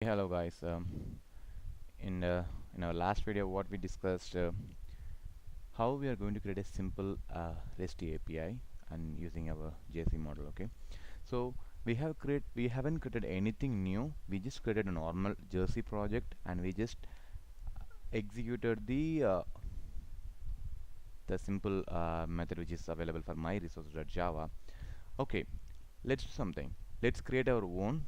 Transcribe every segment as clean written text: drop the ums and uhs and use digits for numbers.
Hello guys. In our last video, what we discussed how we are going to create a simple REST API and using our JC model. Okay, so we haven't created anything new. We just created a normal JC project and we just executed the simple method which is available for my resource.java. Okay, let's do something. Let's create our own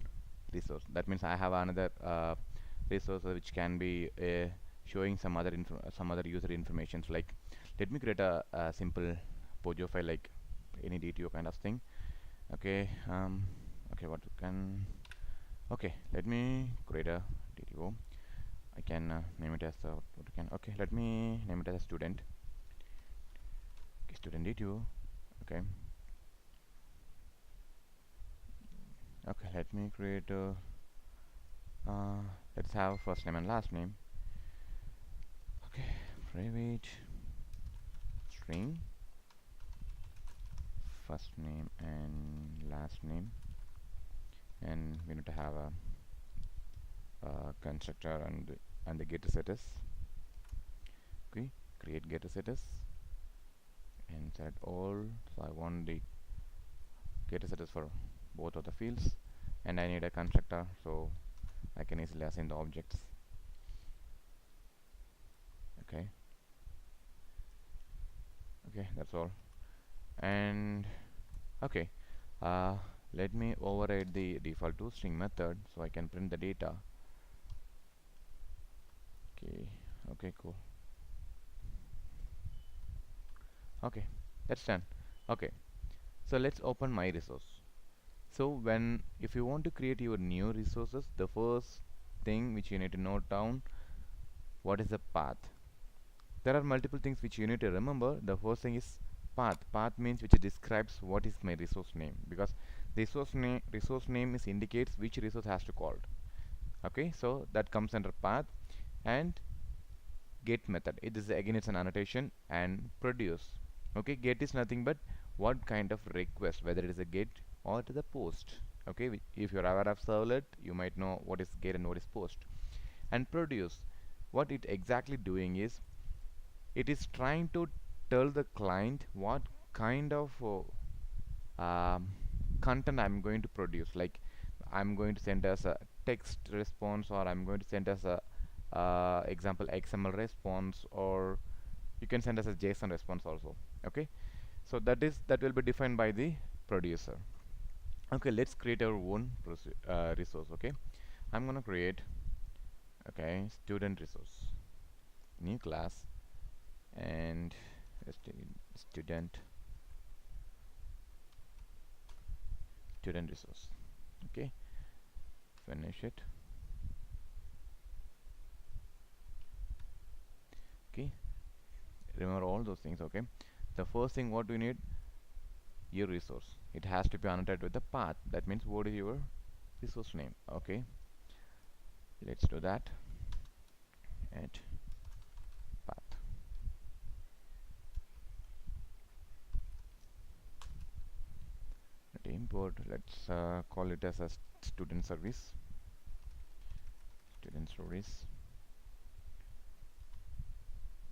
resource. That means I have another resource which can be showing some other user information. So like, let me create a simple Pojo file, like any DTO kind of thing. Okay, okay, what you can. Okay, let me create a DTO. I can name it as what you can. Okay, let me name it as a student. Okay, student DTO. Okay, okay, let me create a. Let's have first name and last name. Okay, private string first name and last name, and we need to have a constructor and the getter status. Okay, create getter status and set all. So I want the getter status for both of the fields, and I need a constructor so I can easily assign the objects. Okay, okay, that's all. And okay, uh, let me override the default toString method so I can print the data. Okay, okay, cool. Okay, that's done. Okay, so let's open my resource. So if you want to create your new resources, the first thing which you need to note down, what is the path. There are multiple things which you need to remember. The first thing is path means which describes what is my resource name, because resource name is indicates which resource has to call. Okay, so that comes under path. And get method, it is again, it's an annotation. And produce. Okay, get is nothing but what kind of request, whether it is a get or it is a post. Okay, if you're aware of servlet, you might know what is get and what is post. And produce, what it exactly doing is, it is trying to tell the client what kind of content I'm going to produce. Like, I'm going to send us a text response, or I'm going to send us a example XML response, or you can send us a JSON response also. Okay, so that will be defined by the producer. Okay, let's create our own resource. Okay, I'm gonna create, okay, student resource, new class, and student resource. Okay, finish it. Okay, remember all those things. Okay, the first thing what we need, your resource, it has to be annotated with the path. That means what is your resource name. Okay, let's do that. Add path. Let import, let's call it as a student service.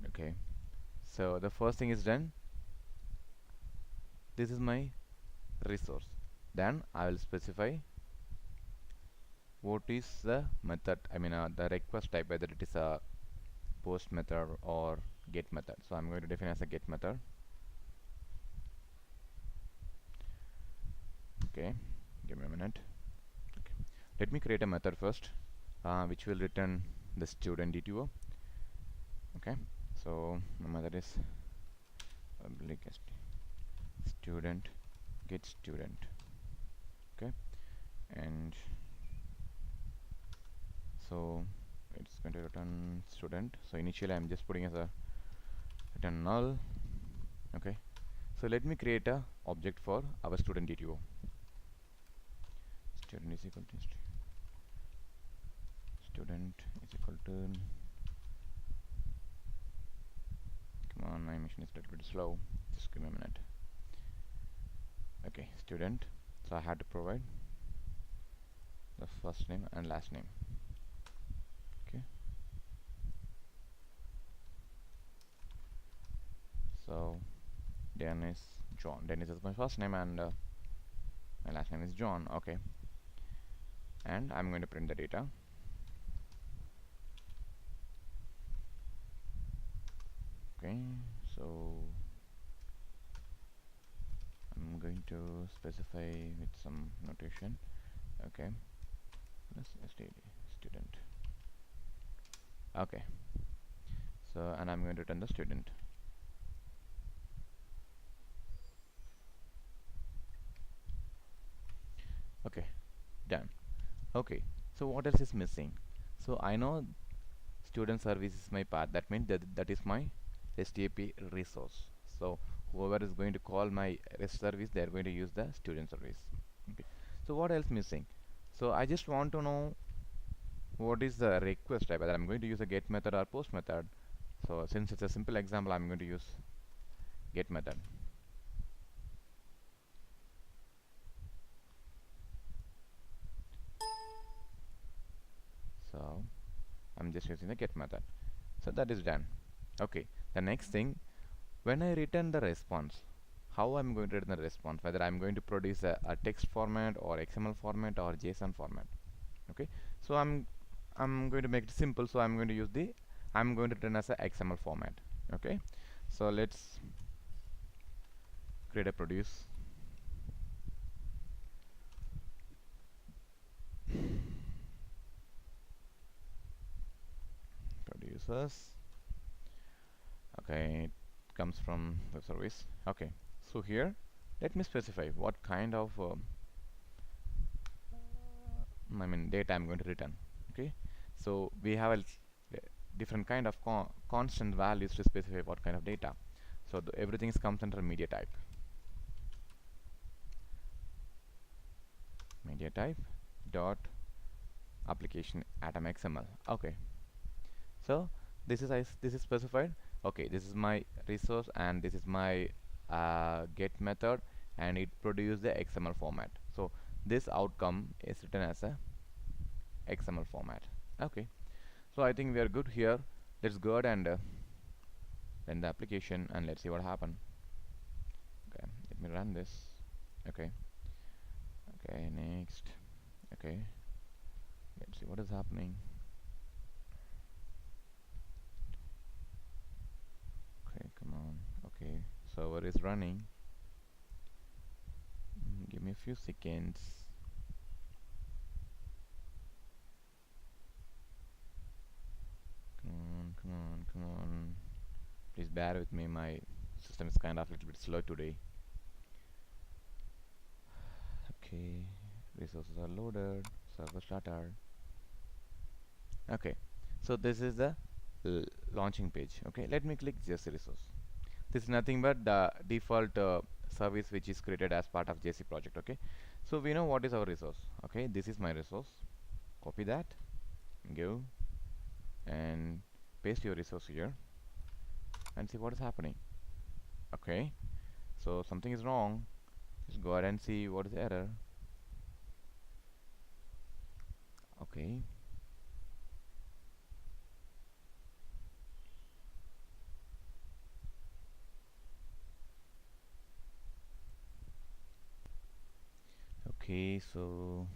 Okay, so the first thing is done. This is my resource. Then I will specify what is the method, I mean the request type, whether it is a post method or get method. So I'm going to define as a get method. Okay, give me a minute. Okay, let me create a method first, which will return the student DTO. Okay, so my method is public student get student. Okay, and so it's going to return student. So initially I'm just putting as a return null. Okay, so let me create a object for our student DTO. Student is equal to come on, my machine is a little bit slow, just give me a minute. Okay, student, so I had to provide the first name and last name. So Dennis John. Dennis is my first name, and my last name is John. Okay, and I'm going to print the data. Okay, so I'm going to specify with some notation. Okay, plus student. Okay, so and I'm going to return the student. Okay, done. Okay, so what else is missing? So I know student service is my path. That means that is my RESTAPI resource. So whoever is going to call my REST service, they are going to use the student service. Okay. So what else missing? So I just want to know what is the request type, whether I'm going to use a get method or post method. So since it's a simple example, I'm going to use get method. So I'm just using the get method. So that is done. Okay, the next thing, when I return the response, how I'm going to return the response, whether I'm going to produce a text format or XML format or JSON format. Okay, so I'm going to make it simple, so I'm going to return as a XML format. Okay, so let's create a produce. Producers. Okay, it comes from the service. Okay, so here let me specify what kind of data I'm going to return. Okay, so we have a different kind of constant values to specify what kind of data. So everything comes under media type. Media type dot application atom XML. Okay, so this is specified. Okay, this is my resource and this is my get method, and it produces the XML format. So this outcome is written as a XML format. Okay, so I think we are good here. Let's go ahead and run the application and let's see what happens. Okay, let me run this. Okay, okay, next. Okay, let's see what is happening. Okay, come on. Okay, server is running. Give me a few seconds. Come on, come on, come on. Please bear with me, my system is kind of a little bit slow today. Okay, resources are loaded, server started. Okay, so this is the launching page. Okay, let me click JC resource. This is nothing but the default service which is created as part of JC project. Okay, so we know what is our resource. Okay, this is my resource. Copy that, go and paste your resource here and see what is happening. Okay, so something is wrong. Just go ahead and see what is the error. Okay, okay, so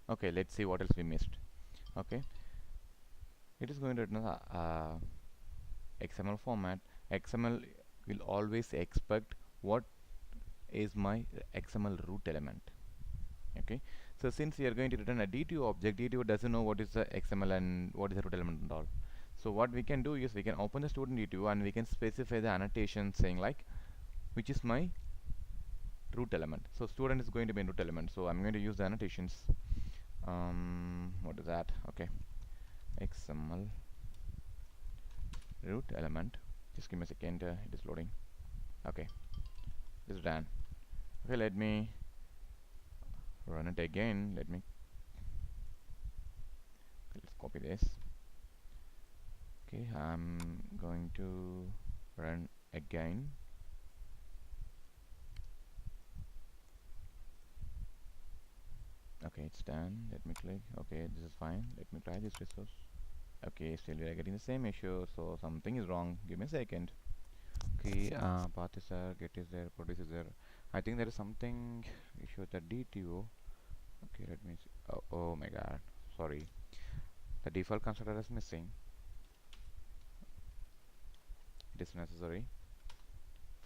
okay, let's see what else we missed. Okay, it is going to return XML format. XML will always expect what is my XML root element. Okay, so since we are going to return a D2 object, D2 doesn't know what is the XML and what is the root element and all. So what we can do is we can open the student D2 and we can specify the annotation saying like which is my root element. So student is going to be a root element, so I'm going to use the annotations. What is that? Okay, XML root element. Just give me a second, it is loading. Okay, it's done. Okay, let me run it again. Let's copy this. Okay, I'm going to run again. Okay, it's done. Let me click. Okay, this is fine. Let me try this resource. Okay, still we are getting the same issue, so something is wrong. Give me a second. Okay, path is there, get is there, produce is there. I think there is something issue with the DTO. Okay, let me see. Oh my god, sorry. The default constructor is missing. It is necessary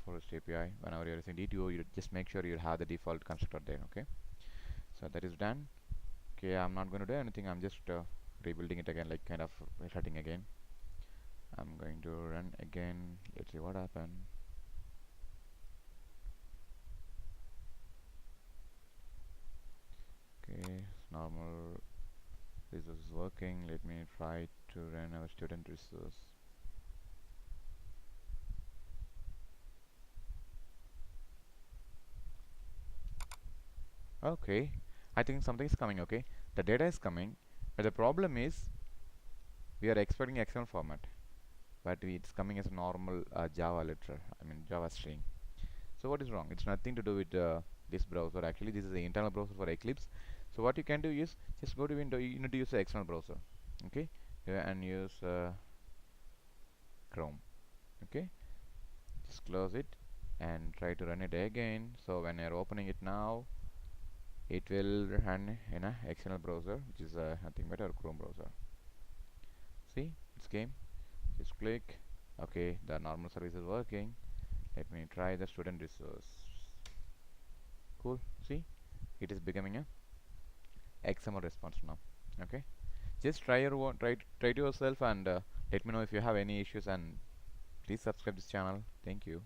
for REST API. Whenever you're using DTO, you just make sure you have the default constructor there. Okay, so that is done. Okay, I'm not going to do anything. I'm just rebuilding it again, like kind of restarting again. I'm going to run again. Let's see what happened. Okay, normal resource is working. Let me try to run our student resource. Okay, I think something is coming. Okay, the data is coming, but the problem is we are expecting XML format, but it's coming as a normal Java letter. I mean Java string. So what is wrong? It's nothing to do with this browser. Actually, this is the internal browser for Eclipse. So what you can do is just go to window. You need to use the external browser. Okay, and use Chrome. Okay, just close it and try to run it again. So when you're opening it now, it will run in a external browser, which is nothing but our Chrome browser. See, it's came. Just click. Okay, the normal service is working. Let me try the student resource. Cool. See, it is becoming a XML response now. Okay, just try your try it yourself and let me know if you have any issues, and please subscribe this channel. Thank you.